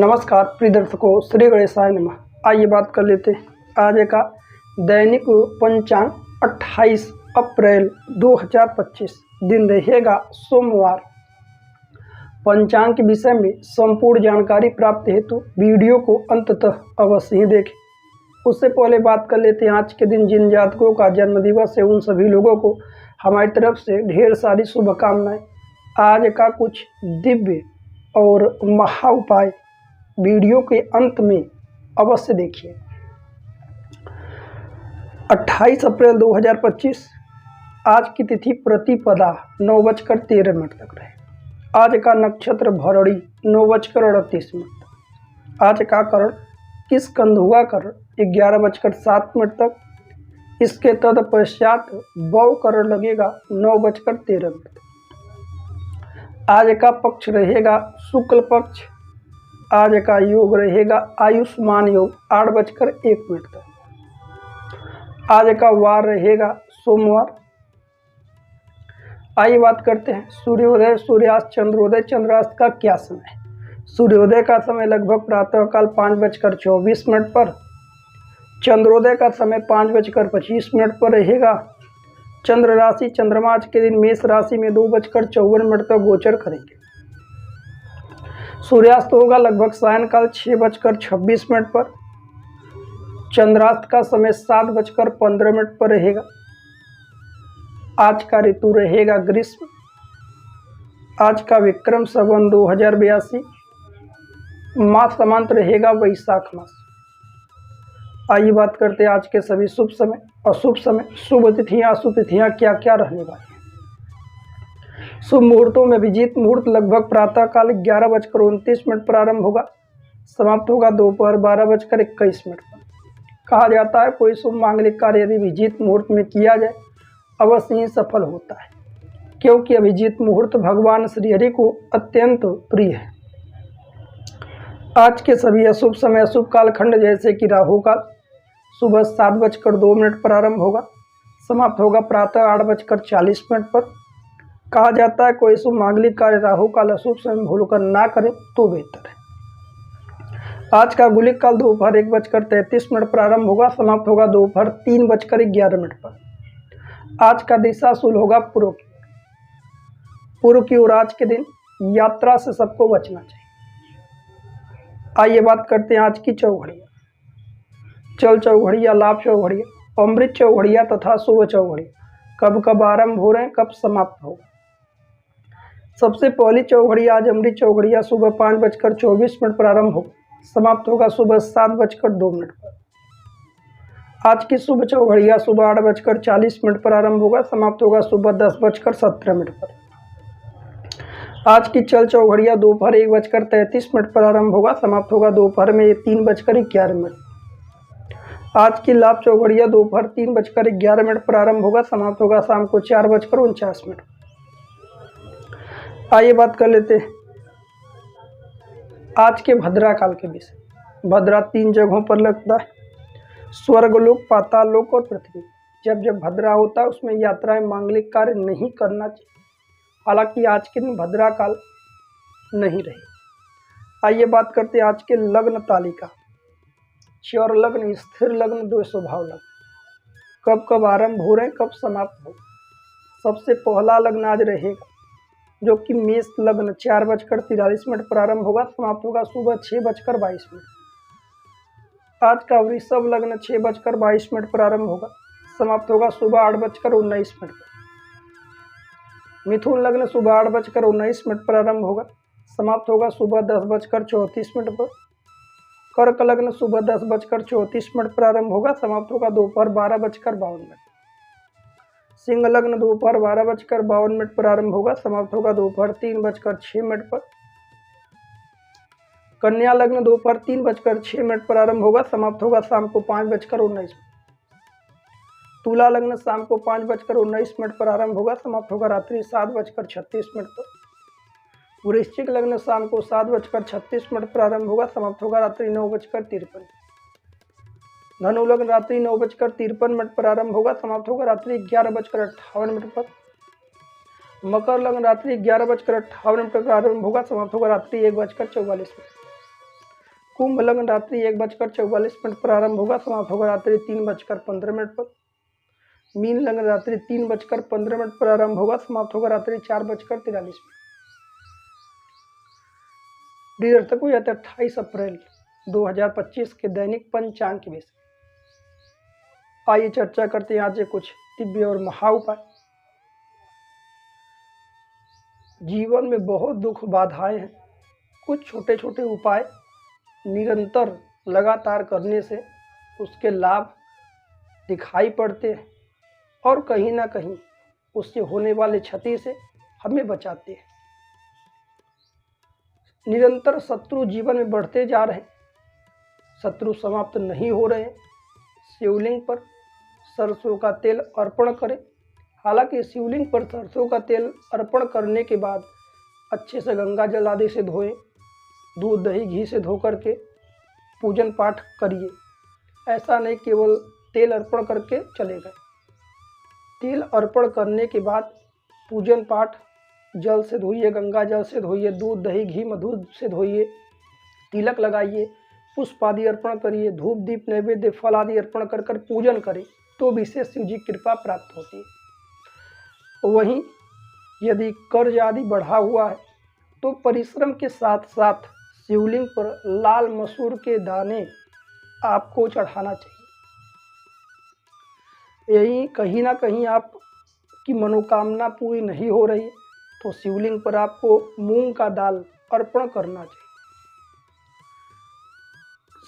नमस्कार प्रिय दर्शकों, श्री गणेशाय नमः। आइए बात कर लेते हैं आज का दैनिक पंचांग 28 अप्रैल 2025 दिन रहेगा सोमवार। पंचांग के विषय में संपूर्ण जानकारी प्राप्त हेतु वीडियो को अंत तक अवश्य ही देखें। उससे पहले बात कर लेते हैं आज के दिन जिन जातकों का जन्मदिवस है उन सभी लोगों को हमारी तरफ से ढेर सारी शुभकामनाएं। आज का कुछ दिव्य और महा उपाय वीडियो के अंत में अवश्य देखिए। 28 अप्रैल 2025 आज की तिथि प्रतिपदा 9:13 तक रहे। आज का नक्षत्र भरणी 9:38। आज का करण किस कंधुआ करण 11:07 तक। इसके तत्पश्चात बौ करण लगेगा 9:13। आज का पक्ष रहेगा शुक्ल पक्ष। आज का योग रहेगा आयुष्मान योग 8:01 तक। आज का वार रहेगा सोमवार। आइए बात करते हैं सूर्योदय, सूर्यास्त, चंद्रोदय, चंद्रास्त का क्या समय है। सूर्योदय का समय लगभग प्रातःकाल 5:24 पर। चंद्रोदय का समय 5:25 पर रहेगा। चंद्र राशि चंद्रमा आज के दिन मेष राशि में 2:54 तक गोचर करेंगे। सूर्यास्त होगा लगभग सायंकाल 6:26 पर। चंद्रास्त का समय 7:15 पर रहेगा। आज का ऋतु रहेगा ग्रीष्म। आज का विक्रम संवत 2082। मास समांत रहेगा वैशाख मास। आइए बात करते हैं आज के सभी शुभ समय, अशुभ समय, शुभ तिथियां, अशुभ तिथियां क्या क्या रहने वाली हैं। शुभ मुहूर्तों में अभिजीत मुहूर्त लगभग प्रातःकाल 11:29 प्रारंभ होगा, समाप्त होगा दोपहर 12:21 पर। कहा जाता है कोई शुभ मांगलिक कार्य यदि अभिजीत मुहूर्त में किया जाए अवश्य ही सफल होता है, क्योंकि अभिजीत मुहूर्त भगवान श्रीहरि को अत्यंत प्रिय है। आज के सभी अशुभ समय, अशुभ कालखंड जैसे कि राहु काल सुबह 7:02 प्रारंभ होगा, समाप्त होगा प्रातः 8:40 पर। कहा जाता है कोई शुभ मांगलिक कार्य राहु काल अशुभ समय भूलकर ना करें तो बेहतर है। आज का गुलिक काल दोपहर 1:33 प्रारंभ होगा, समाप्त होगा दोपहर 3:11 पर। आज का दिशा शुल होगा पूर्व की ओर। पूर्व की ओर आज के दिन यात्रा से सबको बचना चाहिए। आइए बात करते हैं आज की चौघड़िया, चल चौघड़िया, लाभ चौघड़िया, अमृत चौघड़िया तथा शुभ चौघड़िया कब कब आरंभ हो रहे हैं, कब समाप्त होगा। सबसे पहली चौघड़िया आज अमृत चौघड़िया सुबह 5:24 प्रारंभ होगा, समाप्त होगा सुबह 7:02 पर। आज की शुभ चौघड़िया सुबह 8:40 प्रारंभ होगा, समाप्त होगा सुबह 10:17 पर। आज की चल चौघड़िया दोपहर 1:33 प्रारंभ होगा, समाप्त होगा दोपहर में 3:11। आज की लाभ चौघड़िया दोपहर 3:11 प्रारंभ होगा, समाप्त होगा शाम को 4:49। आइए बात कर लेते हैं आज के भद्रा काल के विषय। भद्रा 3 जगहों पर लगता है, स्वर्गलोक, पाताल लोक और पृथ्वी। जब जब भद्रा होता है उसमें यात्राएं, मांगलिक कार्य नहीं करना चाहिए। हालांकि आज के दिन भद्रा काल नहीं रही। आइए बात करते हैं आज के लग्न तालिका। चर लग्न, स्थिर लग्न, दो स्वभाव लग्न कब कब आरंभ हो रहे हैं, कब समाप्त हो। सबसे पहला लग्न आज रहेगा जो कि मेष लग्न 4:43 प्रारंभ होगा, समाप्त होगा सुबह 6:22। आज का वृषभ लग्न 6:22 प्रारंभ होगा, समाप्त होगा सुबह 8:19। मिथुन लग्न सुबह 8:19 प्रारंभ होगा, समाप्त होगा सुबह 10:34 पर। कर्क लग्न सुबह 10:34 प्रारंभ होगा, समाप्त होगा दोपहर 12:52। सिंह लग्न दोपहर 12:52 प्रारंभ होगा, समाप्त होगा दोपहर 3:06 पर। कन्या लग्न दोपहर 3:06 प्रारंभ होगा, समाप्त होगा शाम को 5:19। तुला लग्न शाम को 5:19 प्रारंभ होगा, समाप्त होगा रात्रि 7:36 पर। वृश्चिक लग्न शाम को 7:36 प्रारंभ होगा, समाप्त होगा रात्रि 9:53। धनु लग्न रात्रि 9:53 प्रारंभ होगा, समाप्त होगा रात्रि 11:58 पर। मकर लग्न रात्रि 11:58 प्रारंभ होगा, समाप्त होगा रात्रि 1:44। कुंभ लग्न रात्रि 1:44 पर आरंभ होगा, समाप्त होगा रात्रि 3:15 पर। मीन लग्न रात्रि 3:15 पर आरंभ होगा, समाप्त होगा रात्रि 4:43। प्रिय दर्शकों, यह 28 अप्रैल 2025 के दैनिक पंचांग के विषय। आइए चर्चा करते हैं आज के कुछ दिव्य और महा उपाय। जीवन में बहुत दुख बाधाएं हैं, कुछ छोटे छोटे उपाय निरंतर लगातार करने से उसके लाभ दिखाई पड़ते हैं और कहीं ना कहीं उससे होने वाले क्षति से हमें बचाते हैं। निरंतर शत्रु जीवन में बढ़ते जा रहे हैं, शत्रु समाप्त नहीं हो रहे हैं। शिवलिंग पर सरसों का तेल अर्पण करें। हालांकि शिवलिंग पर सरसों का तेल अर्पण करने के बाद अच्छे से गंगा जल आदि से धोएं, दूध दही घी से धो करके पूजन पाठ करिए। ऐसा नहीं केवल तेल अर्पण करके चले गए। तेल अर्पण करने के बाद पूजन पाठ जल से धोइए, गंगा जल से धोइए, दूध दही घी मधु से धोइए, तिलक लगाइए, पुष्प आदि अर्पण करिए, धूप दीप नैवेद्य फल आदि अर्पण कर कर पूजन करें तो विशेष शिव जी कृपा प्राप्त होती है। वहीं यदि कर्ज आदि बढ़ा हुआ है तो परिश्रम के साथ साथ शिवलिंग पर लाल मसूर के दाने आपको चढ़ाना चाहिए। यही कहीं ना कहीं आपकी मनोकामना पूरी नहीं हो रही तो शिवलिंग पर आपको मूंग का दाल अर्पण करना चाहिए।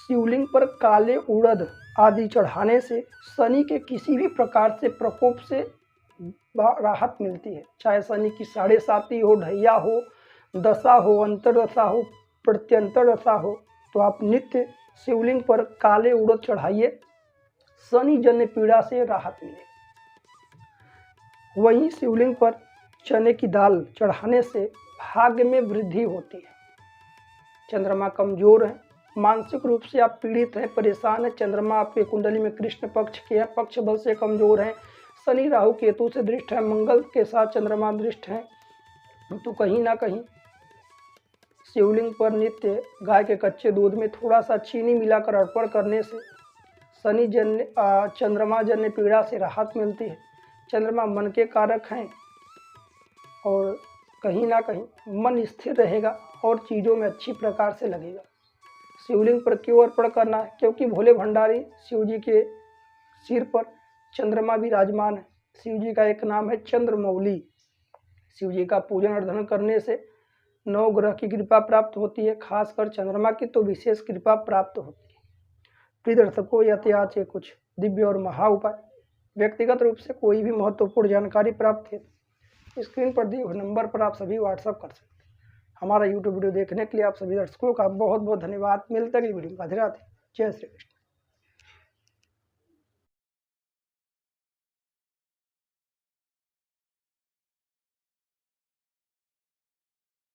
शिवलिंग पर काले उड़द आदि चढ़ाने से शनि के किसी भी प्रकार से प्रकोप से राहत मिलती है। चाहे शनि की 7.5 हो, ढैया हो, दशा हो, अंतरदशा हो, प्रत्यंतर दशा हो, तो आप नित्य शिवलिंग पर काले उड़द चढ़ाइए, शनि जन्य पीड़ा से राहत मिले। वहीं शिवलिंग पर चने की दाल चढ़ाने से भाग्य में वृद्धि होती है। चंद्रमा कमजोर है, मानसिक रूप से आप पीड़ित हैं, परेशान हैं, चंद्रमा आपके कुंडली में कृष्ण पक्ष के हैं, पक्ष बल से कमजोर हैं, शनि राहु केतु से दृष्ट है, मंगल के साथ चंद्रमा दृष्ट है, तो कहीं ना कहीं शिवलिंग पर नित्य गाय के कच्चे दूध में थोड़ा सा चीनी मिलाकर अर्पण करने से शनि जन्य चंद्रमा जन्य पीड़ा से राहत मिलती है। चंद्रमा मन के कारक हैं और कहीं ना कहीं मन स्थिर रहेगा और चीज़ों में अच्छी प्रकार से लगेगा। शिवलिंग पर क्यों अर्पण करना है? क्योंकि भोले भंडारी शिव जी के सिर पर चंद्रमा विराजमान है। शिव जी का एक नाम है चंद्रमौली। शिव जी का पूजन अर्धन करने से 9 ग्रह की कृपा प्राप्त होती है, खासकर चंद्रमा की तो विशेष कृपा प्राप्त होती है। प्रिय दर्शकों, यह थे आज के कुछ दिव्य और महा उपाय। व्यक्तिगत रूप से कोई भी महत्वपूर्ण जानकारी प्राप्त है स्क्रीन पर दिए हुए नंबर पर आप सभी व्हाट्सअप कर सकते हैं। हमारा यूट्यूब वीडियो देखने के लिए आप सभी दर्शकों का बहुत बहुत धन्यवाद। मिलते हैं अगली वीडियो में। राधे राधे, जय श्री कृष्ण।